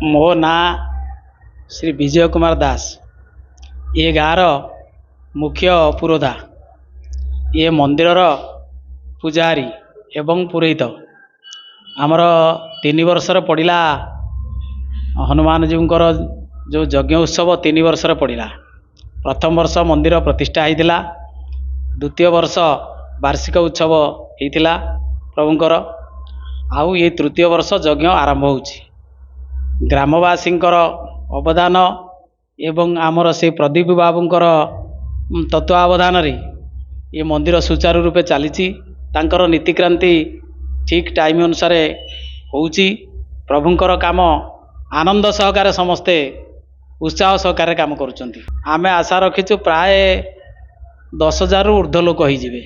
मो ना श्री विजय कुमार दास। ये गाँव मुख्य पुरोधा, ये मंदिर पूजारी एवं पुरोहित। आमर 3 वर्षर पड़ा हनुमान जी जो यज्ञ उत्सव 3 वर्षर पड़ा। प्रथम वर्ष मंदिर प्रतिष्ठा होता, द्वितीय वर्ष वार्षिक उत्सव होता प्रभुंकर, आउ ये तृतीय वर्ष यज्ञ आरंभ होची। ग्रामवासींकर अवदान एवं आमर से प्रदीप बाबूंकर तत्वावधान रे ये मंदिर सुचारू रूपे चली। तांकर नीतिक्रांति ठीक टाइम अनुसार होची। प्रभुंकर काम आनंद सहकार समस्ते उत्साह सहकार काम करुचंती। आमे आशा रखीचु प्राय 10,000 रु ऊर्ध्व लोक होइजिबे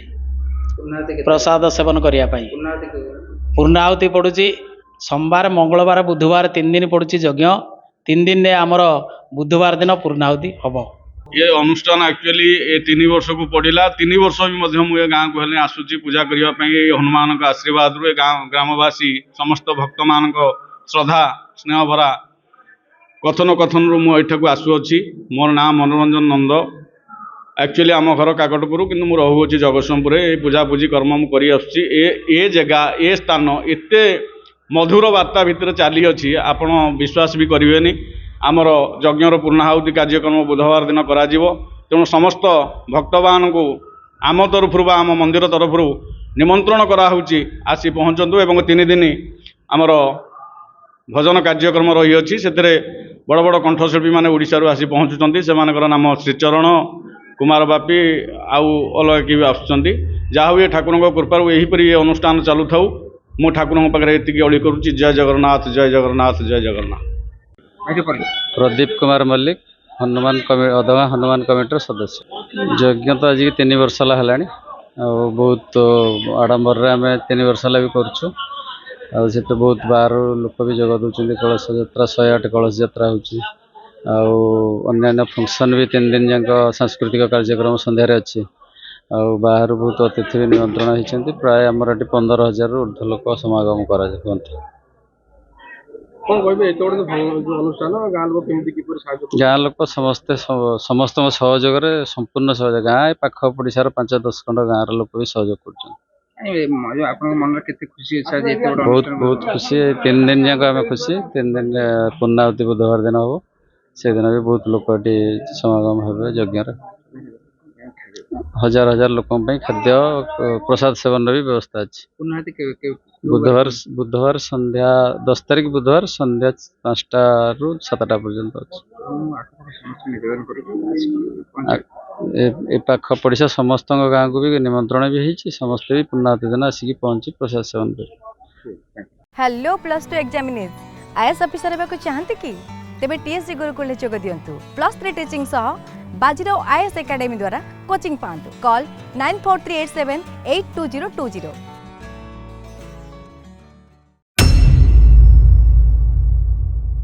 प्रसाद सेवन करिया पाई। पूर्णाहुति पड़ुची सोमवार मंगलवार बुधवार 3 दिन पड़ुची यज्ञ। 3 दिन ने आमर बुधवार दिन पूर्णाहुति हम। ये अनुष्ठान एक्चुअली ये 3 वर्ष को पड़ा। 3 वर्ष भी मुझे गाँव को हेले आसूची पूजा करने हनुमान का आशीर्वाद रू ग्रामवासी समस्त भक्त मान श्रद्धा स्नेह भरा कथन कथन रु मुझे आसुची। मोर ना मनोरंजन नंद। एक्चुअली आम घर काकटपुर कि रोचे जगतसिंहपुर। ये पूजा पूजी कर्म मुझे जगह ए स्थान एत मधुर वार्ता भितर चली अच्छी आपण विश्वास भी करेनि। आमर यज्ञर पूर्णाहुति कार्यक्रम बुधवार दिन करा तेणु समस्त भक्तवान को आम तरफ आम मंदिर तरफ निमंत्रण कराऊँगी आसी पहुँचतु। एवं 3 दिन आमर भजन कार्यक्रम रही अच्छी से बड़ बड़ कंठशिल्पी मैंने ओडिशा आसी पहुँचुंट। से नाम श्रीचरण कुमार बापी आउ अलग कि आसुँच। जहाँ हुए ठाकुर कृपार यहीपरि अनुष्ठान चलू था। मो ठाकुर पाखे ये अली करुँच। जय जगन्नाथ जय जगन्नाथ जय जगन्नाथ। प्रदीप कुमार मल्लिक हनुमान अदगा हनुमान कमिटर सदस्य। यज्ञ तो आज 3 वर्ष है बहुत आडंबर आम 3 वर्ष भी करुँ। तो बहुत बाहर लोक भी जग दूसरी कलश यात्रा 108 कलश यात्रा होन्य फंक्शन भी 3 दिन जाक सांस्कृतिक कार्यक्रम सन्धार अच्छी। बाहर बहुत अतिथि भी निमंत्रण होती। प्राय आमर ये 15,000 रु ऊर्ध्व लोक समागम करते। गाँ लोक समस्ते समस्त सहयोग संपूर्ण सहयोग गाँ पाख पड़शार 5-10 खंड गाँव लोक भी सहयोग कर बहुत बहुत खुशी। 3 दिन जाक आम खुशी। 3 दिन पूर्णाहुति बुधवार दिन हम से दिन भी बहुत लोक समागम हे यज्ञ। 1000 लोक खाद्य प्रसाद सेवन भी व्यवस्था अच्छी। बुधवार संध्या 10 तारीख बुधवार संध्या 5टा रु 7टा पर्यंत अच्छी। पाख पड़शा समस्त गाँव को भी निमंत्रण भी होती। समस्ते भी पूर्णाहुति दिन आसिक पहुंची प्रसाद सेवन कर। हेलो +2 एग्जामिनीज आईएएस ऑफिसर होगा चाहते कि तेबे टीएससी गुरुकुल जोग दियंतु। +3 टीचिंग सह बाजीराव आईएएस एकेडमी द्वारा कोचिंग पांतु। कॉल 9438782020।